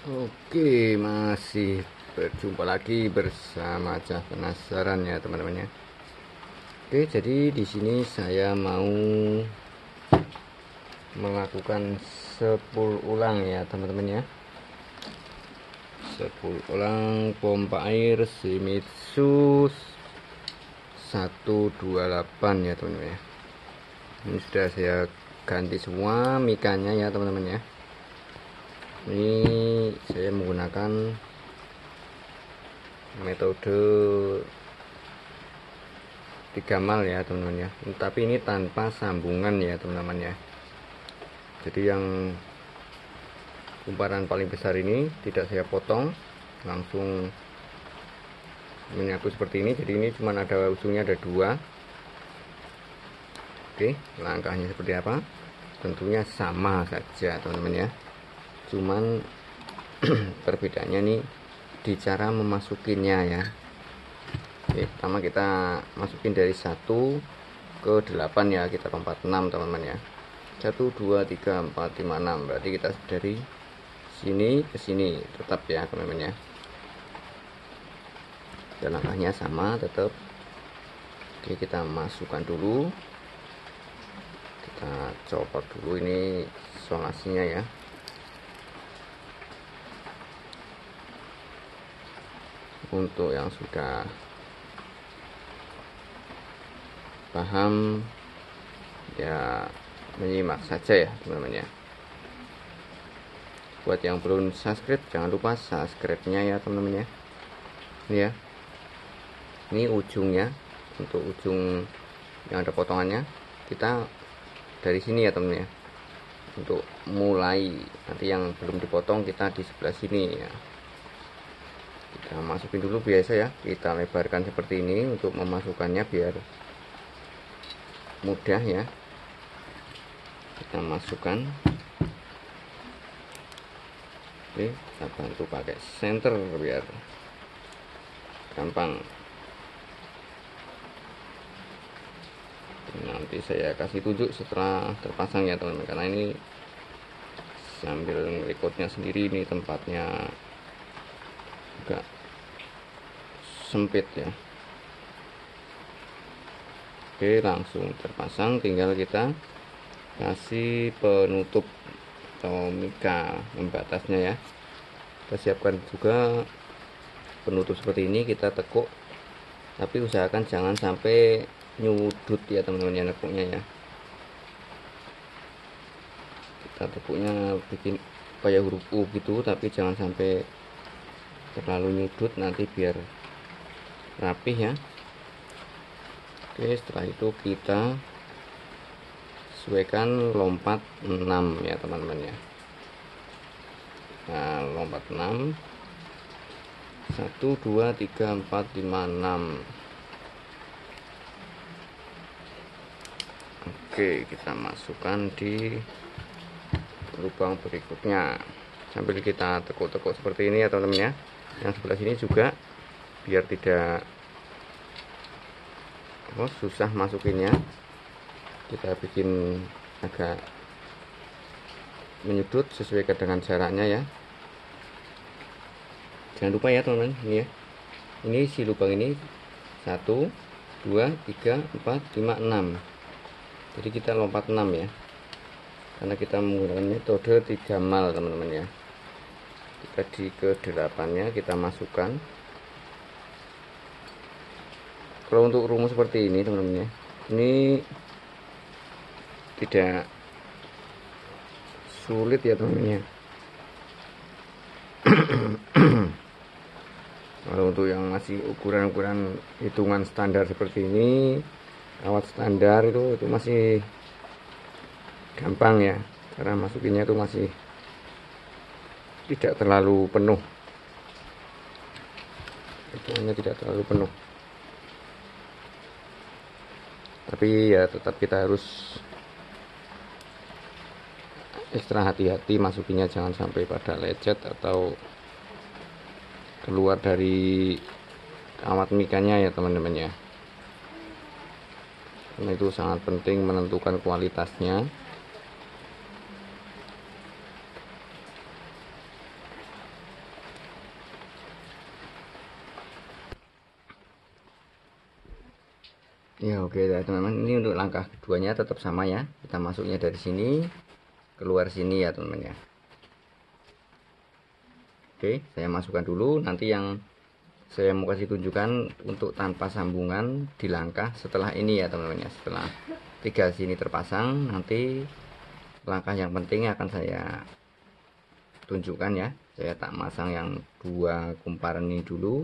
Oke, masih berjumpa lagi bersama Cah Penasaran ya teman-teman ya. Oke, jadi di sini saya mau melakukan 10 ulang ya teman-teman ya. 10 ulang pompa air Shimizu 128 ya teman-teman ya. Ini sudah saya ganti semua mikanya ya teman-teman ya. Ini saya menggunakan metode 3 mal ya teman-teman ya, tapi ini tanpa sambungan ya teman-teman ya. Jadi yang kumparan paling besar ini tidak saya potong, langsung menyatu seperti ini. Jadi ini cuma ada ujungnya, ada 2. Oke, langkahnya seperti apa? Tentunya sama saja teman-teman ya, cuman perbedaannya nih di cara memasukinnya ya. Oke, pertama kita masukin dari 1 ke 8 ya, kita lompat 6 teman-teman ya. 1 2 3 4 5 6, berarti kita dari sini ke sini tetap ya teman-teman ya. Dan langkahnya sama tetap. Oke, kita masukkan dulu, kita copot dulu ini sonasinya ya. Untuk yang sudah paham ya menyimak saja ya teman-teman ya. Buat yang belum subscribe, jangan lupa subscribe-nya ya teman-teman ya. Ini ya, ini ujungnya, untuk ujung yang ada potongannya kita dari sini ya teman-teman ya. Untuk mulai nanti yang belum dipotong kita di sebelah sini ya. Kita masukin dulu biasa ya, kita lebarkan seperti ini untuk memasukkannya biar mudah ya. Kita masukkan. Oke, kita bantu pakai senter biar gampang. Nanti saya kasih tunjuk setelah terpasang ya teman-teman, karena ini sambil recordnya sendiri, ini tempatnya agak sempit ya. Oke, langsung terpasang, tinggal kita kasih penutup atau mika pembatasnya ya. Kita siapkan juga penutup seperti ini, kita tekuk, tapi usahakan jangan sampai nyudut ya teman-teman ya, nekuknya ya. Kita tekuknya bikin kayak huruf U gitu, tapi jangan sampai terlalu nyudut, nanti biar rapih ya. Oke, setelah itu kita sesuaikan lompat 6 ya teman-teman ya. Nah, lompat 6, 1 2 3 4 5 6. Oke, kita masukkan di lubang berikutnya sambil kita tekuk-tekuk seperti ini ya teman-teman ya. Yang sebelah sini juga biar tidak susah masukinnya, kita bikin agak menyudut, sesuaikan dengan jaraknya ya. Jangan lupa ya teman-teman, ini ya, ini si lubang ini 1 2 3 4 5 6. Jadi kita lompat 6 ya, karena kita menggunakan metode 3 mal teman-teman ya. Kita di ke 8 nya kita masukkan. Kalau untuk rumus seperti ini teman-teman ya, ini tidak sulit ya teman-teman ya. Kalau untuk yang masih ukuran-ukuran hitungan standar seperti ini, kawat standar itu masih gampang ya, karena masukinnya itu masih tidak terlalu penuh, hitungannya tidak terlalu penuh. Tapi ya tetap kita harus ekstra hati-hati masukinnya, jangan sampai pada lecet atau keluar dari kawat mikanya ya teman-teman ya. Karena itu sangat penting menentukan kualitasnya. Ya oke ya teman-teman, ini untuk langkah keduanya tetap sama ya, kita masuknya dari sini keluar sini ya teman-teman ya. Oke, saya masukkan dulu, nanti yang saya mau kasih tunjukkan untuk tanpa sambungan di langkah setelah ini ya teman-teman ya. Setelah 3 sini terpasang, nanti langkah yang penting akan saya tunjukkan ya. Saya tak masang yang 2 kumparan ini dulu.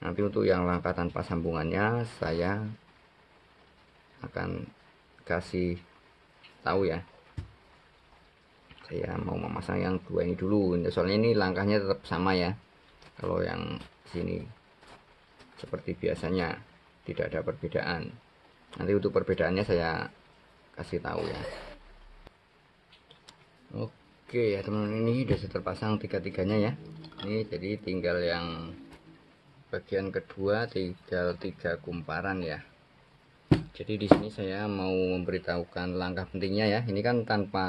Nanti untuk yang langkah tanpa sambungannya saya akan kasih tahu ya. Saya mau memasang yang 2 ini dulu, soalnya ini langkahnya tetap sama ya. Kalau yang sini seperti biasanya tidak ada perbedaan. Nanti untuk perbedaannya saya kasih tahu ya. Oke ya teman-teman, ini sudah terpasang tiga-tiganya ya. Ini jadi tinggal yang bagian kedua, tinggal 3 kumparan ya. Jadi di sini saya mau memberitahukan langkah pentingnya ya. Ini kan tanpa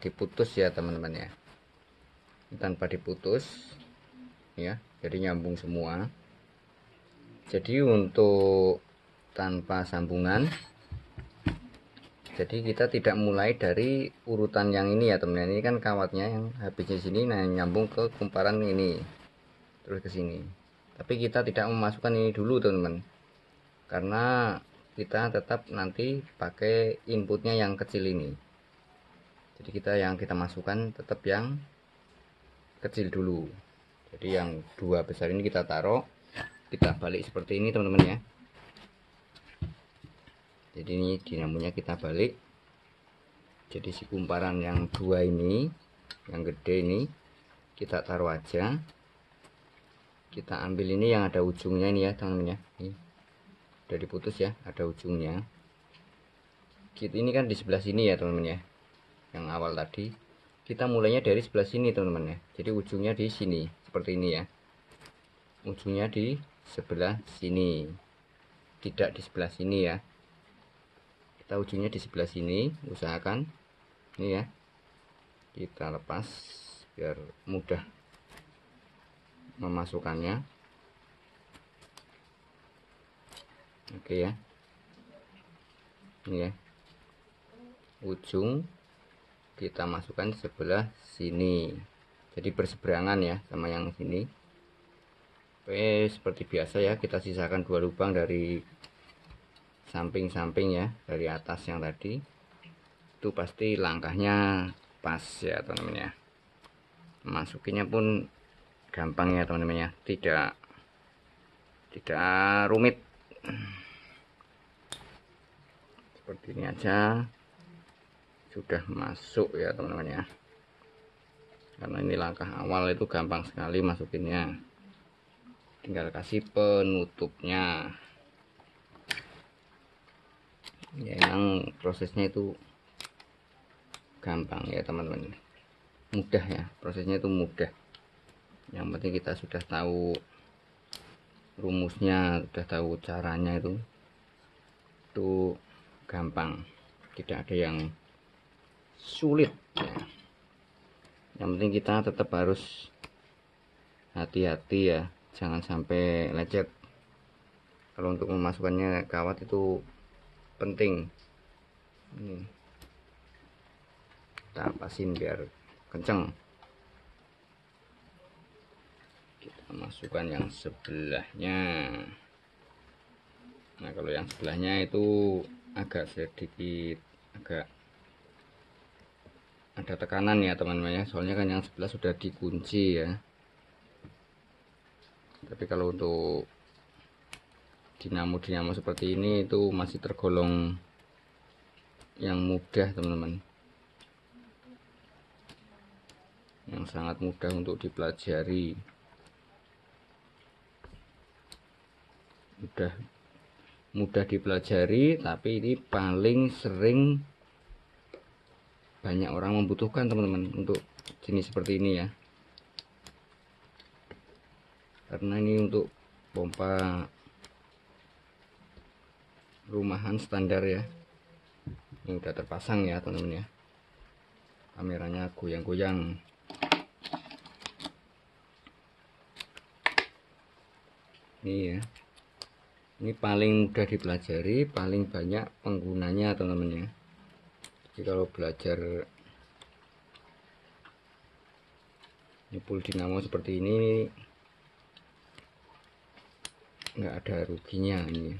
diputus ya teman-teman ya. Ini tanpa diputus ya, jadi nyambung semua. Jadi untuk tanpa sambungan, jadi kita tidak mulai dari urutan yang ini ya teman-teman. Ini kan kawatnya yang habisnya sini, nah nyambung ke kumparan ini terus ke sini. Tapi kita tidak memasukkan ini dulu teman-teman, karena kita tetap nanti pakai inputnya yang kecil ini. Jadi yang kita masukkan tetap yang kecil dulu. Jadi yang 2 besar ini kita taruh, kita balik seperti ini teman-teman ya. Jadi ini dinamonya kita balik. Jadi si kumparan yang 2 ini, yang gede ini kita taruh aja. Kita ambil ini yang ada ujungnya ini ya teman-teman ya. Ini udah diputus ya, ada ujungnya. Ini kan di sebelah sini ya teman-teman ya. Yang awal tadi kita mulainya dari sebelah sini teman-teman ya. Jadi ujungnya di sini seperti ini ya. Ujungnya di sebelah sini, tidak di sebelah sini ya. Kita ujungnya di sebelah sini, usahakan ini ya. Kita lepas biar mudah memasukkannya. Oke ya. Ini ya. Ujung kita masukkan di sebelah sini. Jadi berseberangan ya sama yang sini. Oke, seperti biasa ya, kita sisakan 2 lubang dari samping-samping ya, dari atas yang tadi. Itu pasti langkahnya pas ya teman-teman ya. Masukinnya pun gampang ya teman-teman ya, tidak rumit. Seperti ini aja sudah masuk ya teman-teman ya. Karena ini langkah awal itu gampang sekali masukinnya. Tinggal kasih penutupnya. Ya, yang prosesnya itu gampang ya teman-teman. Mudah ya, prosesnya itu mudah. Yang penting kita sudah tahu rumusnya, sudah tahu caranya, itu gampang, tidak ada yang sulit ya. Yang penting kita tetap harus hati-hati ya, jangan sampai lecet. Kalau untuk memasukkannya kawat itu penting. Ini kita pasin biar kenceng. Kita masukkan yang sebelahnya. Nah kalau yang sebelahnya itu agak sedikit ada tekanan ya teman-teman ya, soalnya kan yang sebelah sudah dikunci ya. Tapi kalau untuk dinamo seperti ini itu masih tergolong yang mudah teman-teman, yang sangat mudah untuk dipelajari. Mudah dipelajari, tapi ini paling sering banyak orang membutuhkan teman-teman untuk jenis seperti ini ya. Karena ini untuk pompa rumahan standar ya. Ini udah terpasang ya teman-teman ya. Kameranya goyang-goyang. Ini ya. Ini paling mudah dipelajari, paling banyak penggunanya teman-teman ya. Jadi kalau belajar nyepul dinamo seperti ini nggak ada ruginya ini,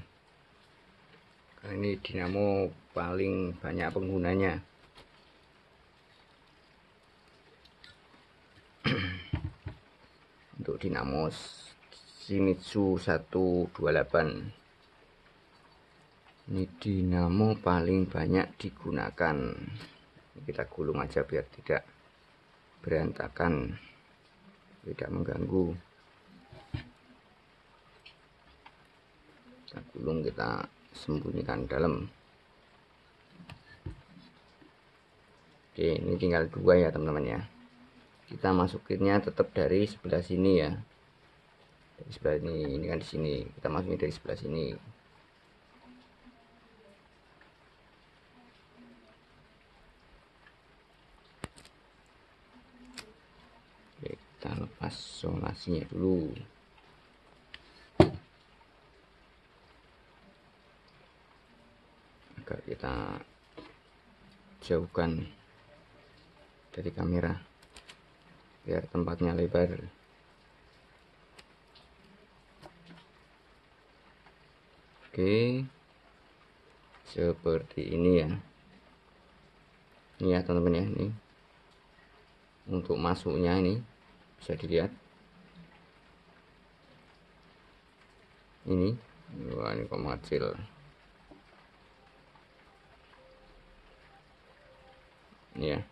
karena ini dinamo paling banyak penggunanya. Untuk dinamo Shimizu 128, ini dinamo paling banyak digunakan. Kita gulung aja biar tidak berantakan, tidak mengganggu. Kita gulung, kita sembunyikan dalam. Oke, ini tinggal 2 ya teman-teman ya. Kita masukinnya tetap dari sebelah sini ya, dari sebelah ini kan di sini, kita masukin dari sebelah sini. Oke, kita lepas solasinya dulu. Agar kita jauhkan dari kamera biar tempatnya lebar. Oke, seperti ini ya. Ini ya teman-teman ya, ini untuk masuknya ini bisa dilihat. Ini, wah ini kok mengecil. Ini ya.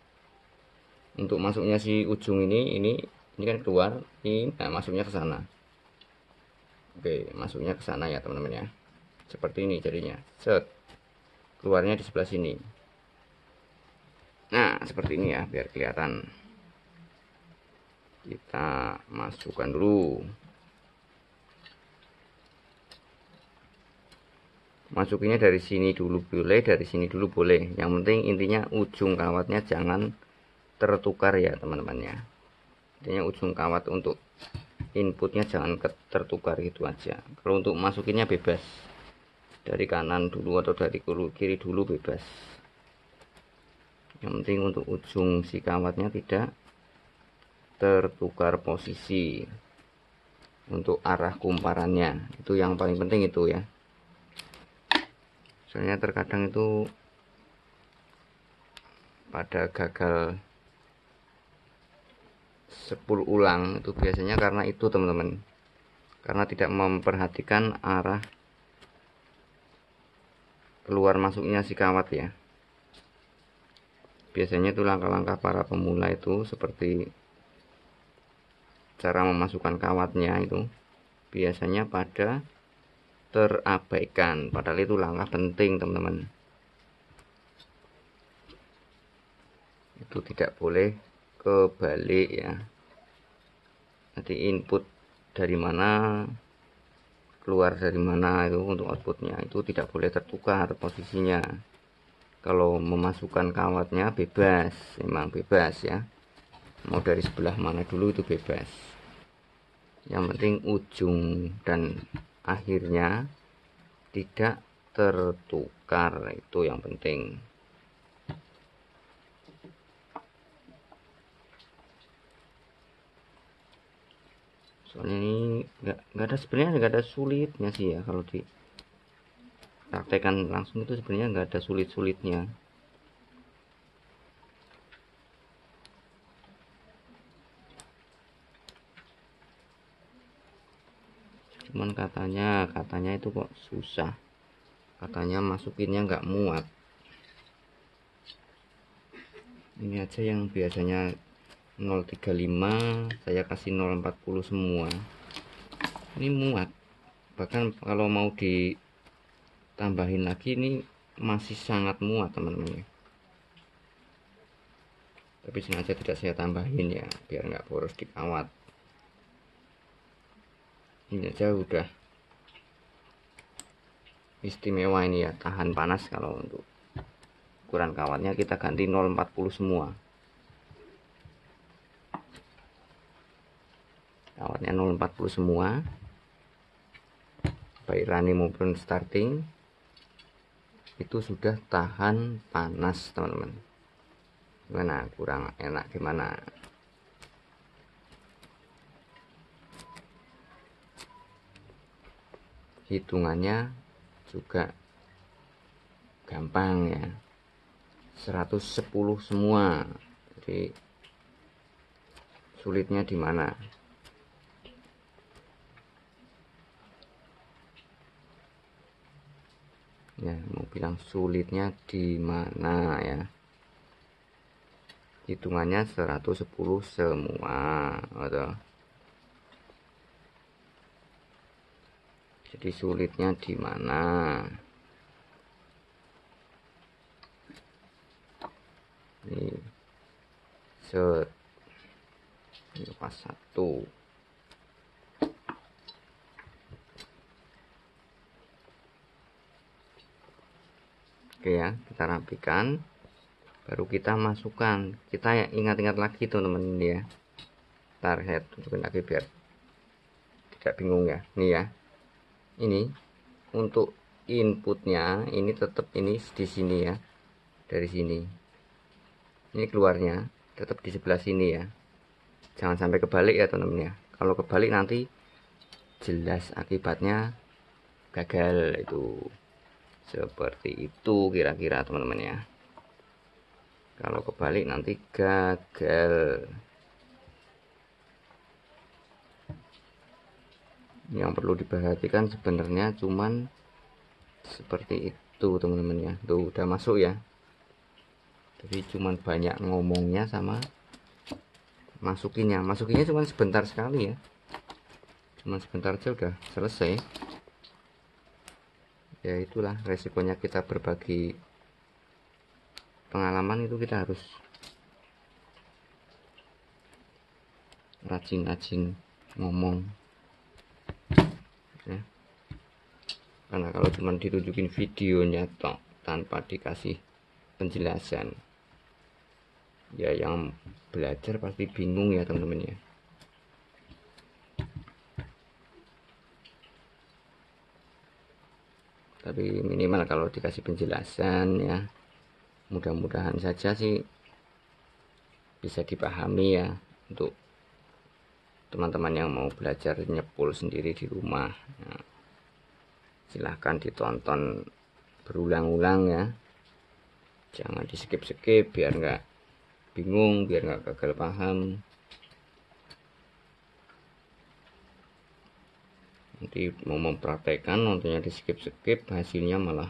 Untuk masuknya si ujung ini kan keluar, ini nah masuknya ke sana. Oke, masuknya ke sana ya teman-teman ya. Seperti ini jadinya. Set. Keluarnya di sebelah sini. Nah, seperti ini ya biar kelihatan. Kita masukkan dulu. Masukinnya dari sini dulu boleh, dari sini dulu boleh. Yang penting intinya ujung kawatnya jangan tertukar ya teman-teman ya. Intinya ujung kawat untuk inputnya jangan tertukar gitu aja. Kalau untuk masukinnya bebas, dari kanan dulu atau dari kiri dulu bebas. Yang penting untuk ujung si kawatnya tidak tertukar posisi. Untuk arah kumparannya itu yang paling penting itu ya. Soalnya terkadang itu pada gagal 10 ulang itu biasanya karena itu teman-teman, karena tidak memperhatikan arah keluar masuknya si kawat ya. Biasanya itu langkah-langkah para pemula itu seperti cara memasukkan kawatnya itu biasanya pada terabaikan, padahal itu langkah penting teman-teman. Itu tidak boleh kebalik ya. Nanti input dari mana keluar dari mana itu untuk outputnya itu tidak boleh tertukar posisinya. Kalau memasukkan kawatnya bebas, memang bebas ya, mau dari sebelah mana dulu itu bebas. Yang penting ujung dan akhirnya tidak tertukar, itu yang penting. Soalnya ini nggak ada, sebenarnya nggak ada sulitnya sih ya, kalau di praktekan langsung itu sebenarnya nggak ada sulit-sulitnya. Cuman katanya itu kok susah, katanya masukinnya nggak muat. Ini aja yang biasanya 035 saya kasih 040 semua, ini muat. Bahkan kalau mau ditambahin lagi ini masih sangat muat teman-teman ya. Tapi sengaja tidak saya tambahin ya biar nggak boros di kawat. Ini aja udah istimewa ini ya, tahan panas. Kalau untuk ukuran kawatnya kita ganti 040 semua, kawatnya 040 semua. baik running maupun starting itu sudah tahan panas teman-teman. Gimana, kurang enak gimana? Hitungannya juga gampang ya, 110 semua. Jadi sulitnya di mana? Ya, mau bilang sulitnya di mana ya? Hitungannya 110 semua, atau jadi sulitnya di mana? Ini set ini pas 1. Oke ya, kita rapikan, baru kita masukkan. Kita ingat-ingat lagi teman-teman ini ya. Ntar saya tunjukin lagi biar tidak bingung ya. Ini ya, ini untuk inputnya ini tetap ini di sini ya, dari sini. Ini keluarnya tetap di sebelah sini ya. Jangan sampai kebalik ya teman-teman ya. Kalau kebalik nanti jelas akibatnya gagal itu. Seperti itu kira-kira teman-teman ya. Kalau kebalik nanti gagal. Yang perlu diperhatikan sebenarnya cuman seperti itu teman-teman ya. Tuh udah masuk ya. Jadi cuman banyak ngomongnya sama masukinnya cuman sebentar sekali ya. Cuman sebentar aja udah selesai. Ya itulah resikonya kita berbagi pengalaman, itu kita harus rajin-rajin ngomong ya. Karena kalau cuma ditunjukin videonya toh tanpa dikasih penjelasan, ya yang belajar pasti bingung ya teman-teman ya. Tapi minimal kalau dikasih penjelasan ya, mudah-mudahan saja sih bisa dipahami ya untuk teman-teman yang mau belajar nyepul sendiri di rumah. Nah, silahkan ditonton berulang-ulang ya, jangan di skip-skip biar nggak bingung, biar nggak gagal paham. Nanti mau mempraktekkan nontonnya di skip-skip, hasilnya malah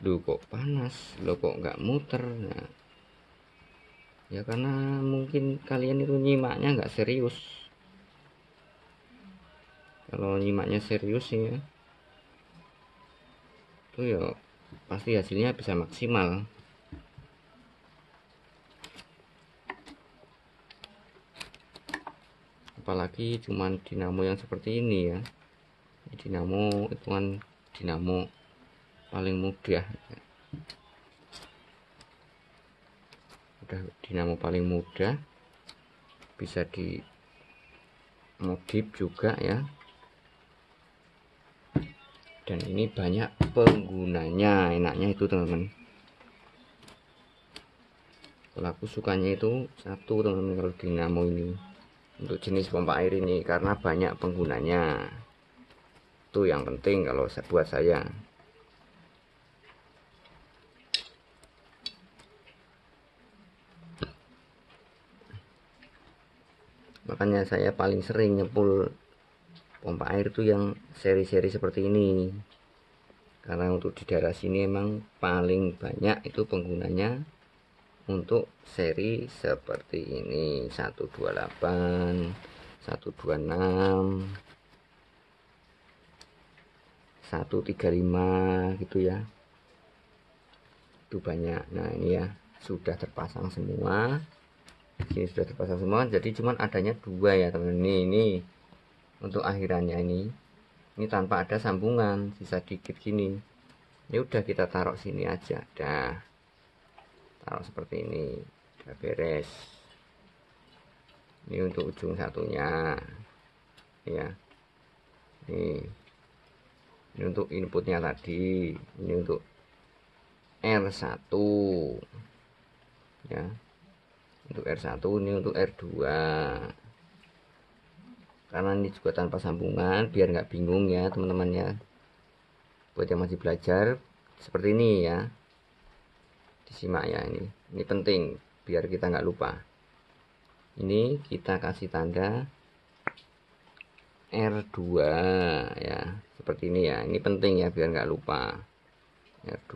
lu kok panas, lu kok nggak muter. Nah, ya karena mungkin kalian itu nyimaknya nggak serius. Kalau nyimaknya serius ya, itu ya pasti hasilnya bisa maksimal. Apalagi cuman dinamo yang seperti ini ya. Dinamo itu kan dinamo paling mudah. Udah dinamo paling mudah, bisa dimodif juga ya. Dan ini banyak penggunanya, enaknya itu teman-teman. Kalau aku sukanya itu satu teman-teman, kalau dinamo ini untuk jenis pompa air ini karena banyak penggunanya. Itu yang penting kalau buat saya. Makanya saya paling sering nyepul pompa air itu yang seri-seri seperti ini, karena untuk di daerah sini emang paling banyak itu penggunanya untuk seri seperti ini, 128, 126, 135 gitu ya. Itu banyak. Nah ini ya sudah terpasang semua, sini sudah terpasang semua, jadi cuman adanya dua ya teman. Ini untuk akhirannya ini tanpa ada sambungan, sisa dikit gini. Ya udah kita taruh sini aja, dah taruh seperti ini, udah beres. Ini untuk ujung satunya ya, nih Ini untuk inputnya tadi, ini untuk R1 ya, untuk R1, ini untuk R2. Karena ini juga tanpa sambungan, biar nggak bingung ya teman-teman ya, buat yang masih belajar seperti ini ya, disimak ya. Ini penting biar kita nggak lupa. Ini kita kasih tanda R2 ya, seperti ini ya. Ini penting ya biar nggak lupa, R2.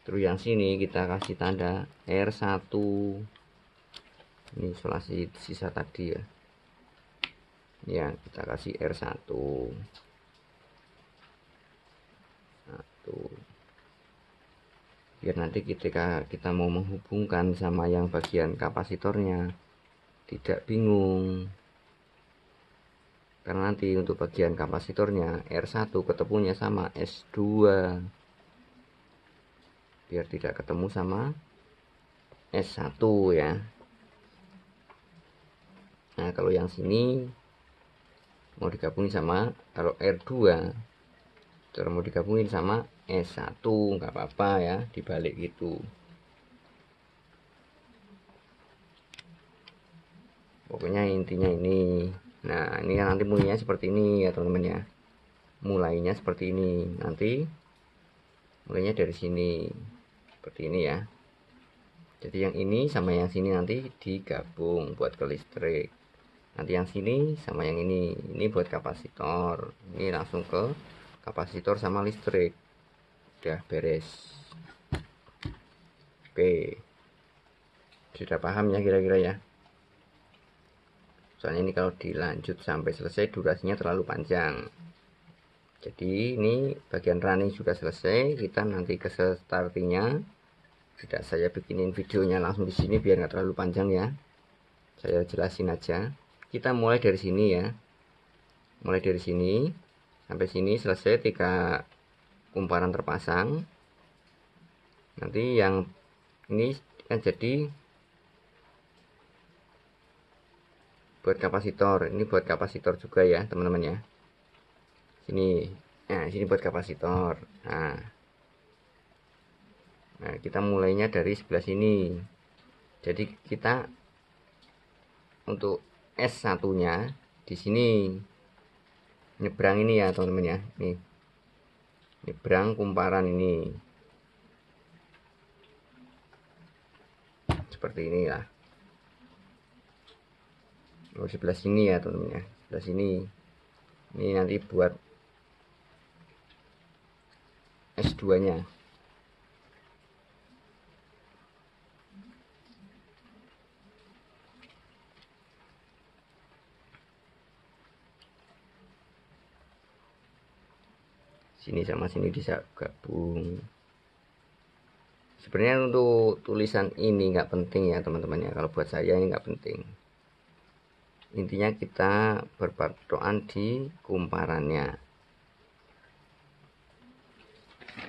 Terus yang sini kita kasih tanda R1. Ini isolasi sisa tadi ya. Ya, kita kasih R1. Biar nanti ketika kita mau menghubungkan sama yang bagian kapasitornya tidak bingung. Karena nanti untuk bagian kapasitornya R1 ketemunya sama S2. Biar tidak ketemu sama S1 ya. Nah, kalau yang sini mau digabungin sama, kalau R2 terus mau digabungin sama S1, nggak apa-apa ya, dibalik gitu. Pokoknya intinya ini. Nah, ini nanti mulainya seperti ini ya teman-teman ya. Mulainya seperti ini. Nanti mulainya dari sini seperti ini ya. Jadi yang ini sama yang sini nanti digabung buat ke listrik. Nanti yang sini sama yang ini buat kapasitor. Ini langsung ke kapasitor sama listrik. Udah beres. Oke, sudah paham ya kira-kira ya. Soalnya ini kalau dilanjut sampai selesai durasinya terlalu panjang. Jadi ini bagian running sudah selesai, kita nanti ke startingnya. Tidak saya bikinin videonya langsung di sini biar nggak terlalu panjang ya. Saya jelasin aja. Kita mulai dari sini ya. Mulai dari sini sampai sini selesai 3 kumparan terpasang. Nanti yang ini kan jadi buat kapasitor. Ini buat kapasitor juga ya teman-teman ya. Sini, nah sini buat kapasitor. Nah, kita mulainya dari sebelah sini. Jadi kita untuk S1 nya di sini nyebrang ini ya teman-teman ya. Nih, nyebrang kumparan ini seperti inilah. Oh, sebelah sini ya teman-teman ya, sebelah sini. Ini nanti buat S2 nya. Sini sama sini bisa gabung. Sebenarnya untuk tulisan ini nggak penting ya teman-teman ya. Kalau buat saya ini nggak penting. Intinya kita berpatokan di kumparannya.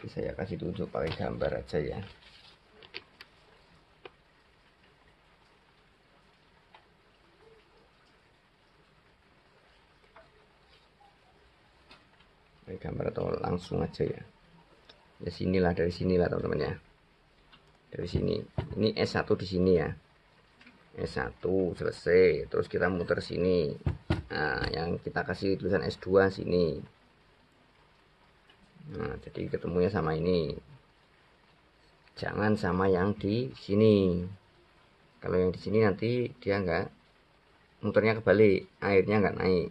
Saya kasih tunjuk pakai gambar aja ya. Pakai gambar atau langsung aja ya. Ya sinilah, dari sinilah teman-teman ya. Dari sini. Ini S1 di sini ya. S1 selesai, terus kita muter sini. Nah, yang kita kasih tulisan S2 sini. Nah, jadi ketemunya sama ini. Jangan sama yang di sini. Kalau yang di sini nanti dia enggak, muternya kebalik, airnya enggak naik.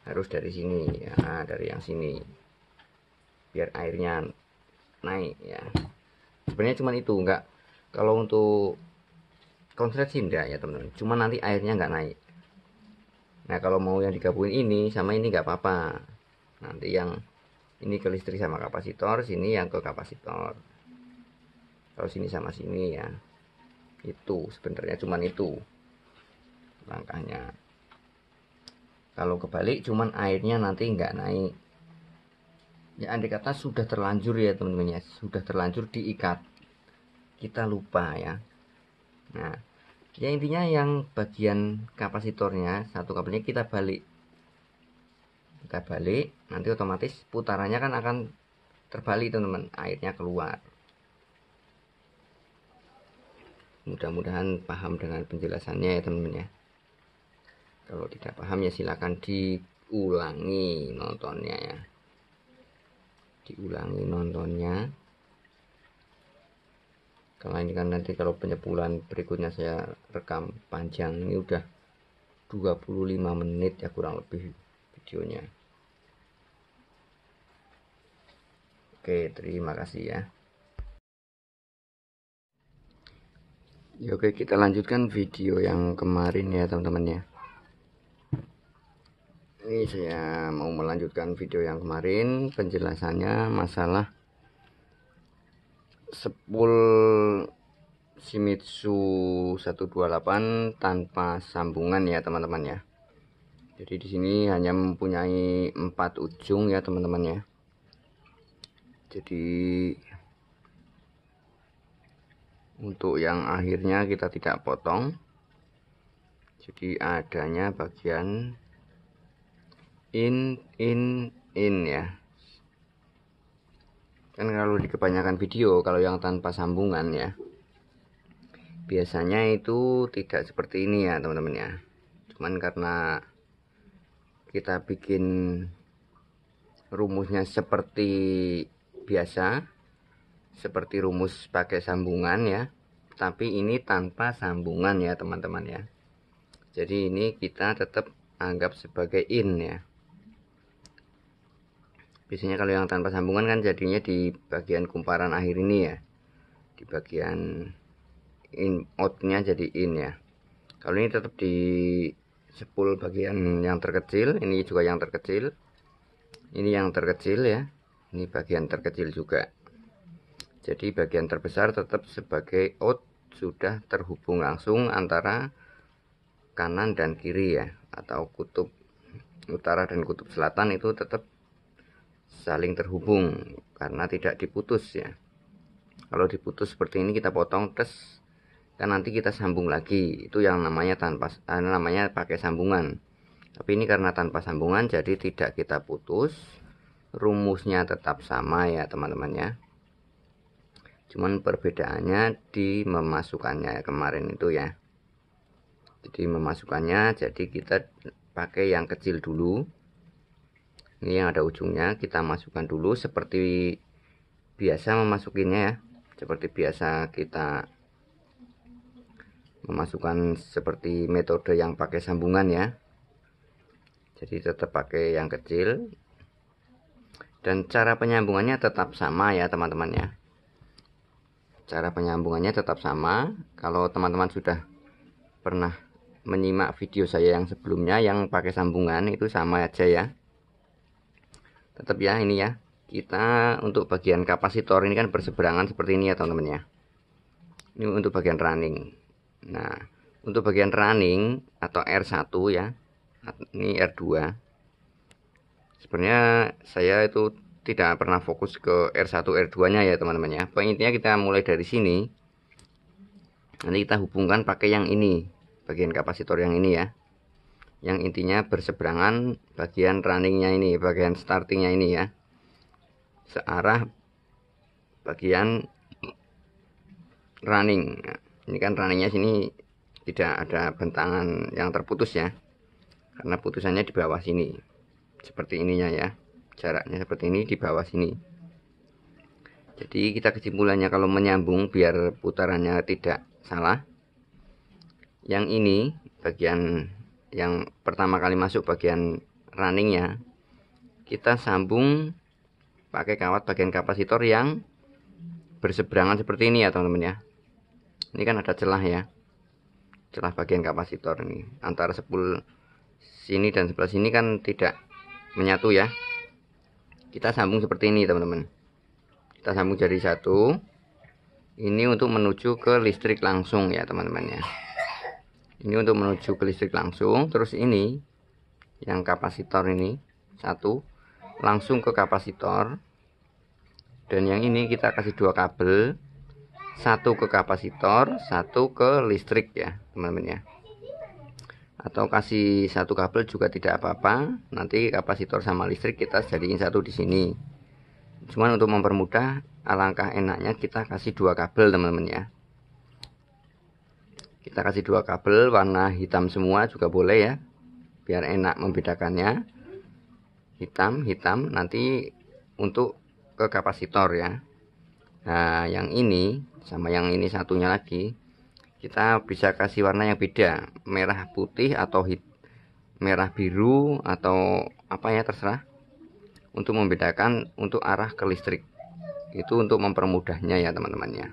Harus dari sini ya, dari yang sini. Biar airnya naik ya. Sebenarnya cuma itu, enggak. Kalau untuk konslet sih enggak ya teman-teman. Cuma nanti airnya enggak naik. Nah, kalau mau yang digabungin ini sama ini enggak apa-apa. Nanti yang ini ke listrik sama kapasitor, sini yang ke kapasitor. Kalau sini sama sini ya. Itu sebenarnya cuman itu langkahnya. Kalau kebalik cuman airnya nanti nggak naik. Ya andai kata sudah terlanjur ya teman-teman ya, sudah terlanjur diikat. Kita lupa ya. Nah, ya intinya yang bagian kapasitornya satu kabelnya kita balik. kita balik, nanti otomatis putarannya kan akan terbalik teman-teman, airnya keluar. Mudah-mudahan paham dengan penjelasannya ya teman-teman ya. Kalau tidak paham ya silakan diulangi nontonnya ya. Diulangi nontonnya. Karena ini kan nanti kalau penyebulan berikutnya saya rekam panjang, ini udah 25 menit ya kurang lebih videonya. Oke, terima kasih ya. Oke, kita lanjutkan video yang kemarin ya teman-teman ya. Ini saya mau melanjutkan video yang kemarin, penjelasannya masalah spool Shimizu 128 tanpa sambungan ya teman-teman ya. Jadi di sini hanya mempunyai 4 ujung ya teman-teman ya. Jadi untuk yang akhirnya kita tidak potong. Jadi adanya bagian in ya. Kan kalau di kebanyakan video kalau yang tanpa sambungan ya, biasanya itu tidak seperti ini ya teman-teman ya. Cuman karena kita bikin rumusnya seperti biasa, seperti rumus pakai sambungan ya, tapi ini tanpa sambungan ya teman-teman ya. Jadi ini kita tetap anggap sebagai in ya. Biasanya kalau yang tanpa sambungan kan jadinya di bagian kumparan akhir ini ya, di bagian in outnya jadi in ya. Kalau ini tetap di spool bagian yang terkecil, ini juga yang terkecil, ini yang terkecil ya, ini bagian terkecil juga. Jadi bagian terbesar tetap sebagai out, sudah terhubung langsung antara kanan dan kiri ya, atau kutub utara dan kutub selatan itu tetap saling terhubung karena tidak diputus ya. Kalau diputus seperti ini kita potong tes, kan nanti kita sambung lagi, itu yang namanya namanya pakai sambungan. Tapi ini karena tanpa sambungan jadi tidak kita putus, rumusnya tetap sama ya teman-teman ya. Cuman perbedaannya di memasukkannya kemarin itu ya. Jadi memasukkannya, jadi kita pakai yang kecil dulu. Ini yang ada ujungnya kita masukkan dulu seperti biasa memasukinya ya, seperti biasa kita memasukkan seperti metode yang pakai sambungan ya. Jadi tetap pakai yang kecil dan cara penyambungannya tetap sama ya teman-teman ya. Cara penyambungannya tetap sama. Kalau teman-teman sudah pernah menyimak video saya yang sebelumnya yang pakai sambungan, itu sama aja ya. Tetap ya ini ya, kita untuk bagian kapasitor ini kan berseberangan seperti ini ya teman-teman ya. Ini untuk bagian running. Nah untuk bagian running atau R1 ya, ini R2, sebenarnya saya itu tidak pernah fokus ke R1 R2 nya ya teman-teman ya. Intinya kita mulai dari sini, nanti kita hubungkan pakai yang ini, bagian kapasitor yang ini ya, yang intinya berseberangan bagian runningnya ini, bagian startingnya ini ya, searah bagian running. Nah, ini kan runningnya sini tidak ada bentangan yang terputus ya, karena putusannya di bawah sini seperti ininya ya, jaraknya seperti ini di bawah sini. Jadi kita kesimpulannya kalau menyambung biar putarannya tidak salah, yang ini bagian yang pertama kali masuk bagian runningnya kita sambung pakai kawat bagian kapasitor yang berseberangan seperti ini ya teman-teman ya. Ini kan ada celah ya, celah bagian kapasitor ini antara spool sini dan sebelah sini kan tidak menyatu ya. Kita sambung seperti ini teman-teman, kita sambung jadi satu. Ini untuk menuju ke listrik langsung ya teman-teman ya. Ini untuk menuju ke listrik langsung. Terus ini yang kapasitor ini satu langsung ke kapasitor, dan yang ini kita kasih dua kabel, satu ke kapasitor, satu ke listrik ya teman-teman ya. atau kasih satu kabel juga tidak apa-apa. Nanti kapasitor sama listrik kita jadiin satu di sini. Cuman untuk mempermudah, alangkah enaknya kita kasih dua kabel teman-teman ya. Kita kasih dua kabel warna hitam semua juga boleh ya, biar enak membedakannya. Hitam nanti untuk ke kapasitor ya. Nah yang ini sama yang ini satunya lagi, kita bisa kasih warna yang beda, merah putih atau merah biru atau apa ya, terserah, untuk membedakan untuk arah ke listrik. Itu untuk mempermudahnya ya teman-teman ya.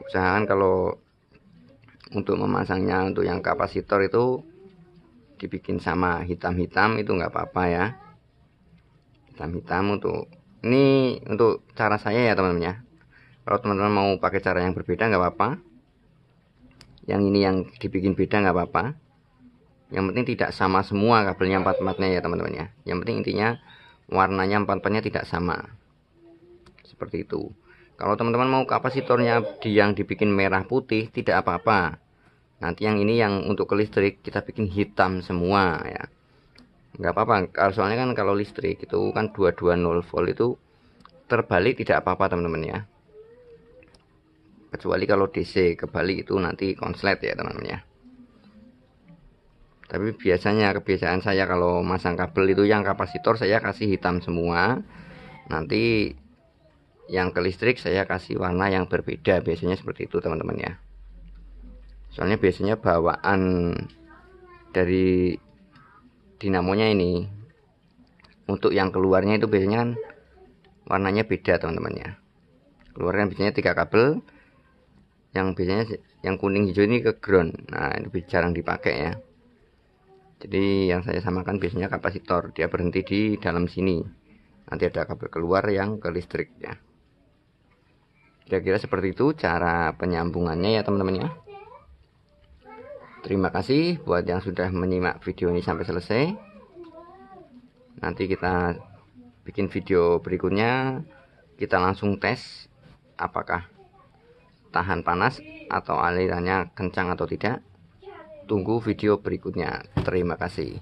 Usahakan kalau untuk memasangnya untuk yang kapasitor itu dibikin sama hitam-hitam, itu nggak apa-apa ya. Hitam-hitam untuk ini untuk cara saya ya teman-teman ya. Kalau teman-teman mau pakai cara yang berbeda nggak apa-apa. Yang ini yang dibikin beda nggak apa-apa. Yang penting tidak sama semua kabelnya empat-empatnya ya teman-teman ya. Yang penting intinya warnanya empat-empatnya tidak sama. Seperti itu. Kalau teman-teman mau kapasitornya yang dibikin merah putih tidak apa-apa. Nanti yang ini yang untuk ke listrik kita bikin hitam semua ya. Nggak apa-apa. Soalnya kan kalau listrik itu kan 220 volt itu terbalik tidak apa-apa teman-teman ya. Kecuali kalau DC kebalik itu nanti konslet ya teman-teman ya. Tapi biasanya kebiasaan saya kalau masang kabel itu yang kapasitor saya kasih hitam semua. Nanti yang ke listrik saya kasih warna yang berbeda, biasanya seperti itu teman-teman ya. Soalnya biasanya bawaan dari dinamonya ini untuk yang keluarnya itu biasanya kan warnanya beda teman-teman ya. Keluarnya biasanya 3 kabel, yang biasanya yang kuning hijau ini ke ground. Nah itu jarang dipakai ya. Jadi yang saya samakan biasanya kapasitor, dia berhenti di dalam sini. Nanti ada kabel keluar yang ke listrik ya. Kira-kira seperti itu cara penyambungannya ya teman-teman ya. Terima kasih buat yang sudah menyimak video ini sampai selesai. Nanti kita bikin video berikutnya, kita langsung tes apakah tahan panas atau alirannya kencang atau tidak. Tunggu video berikutnya. Terima kasih.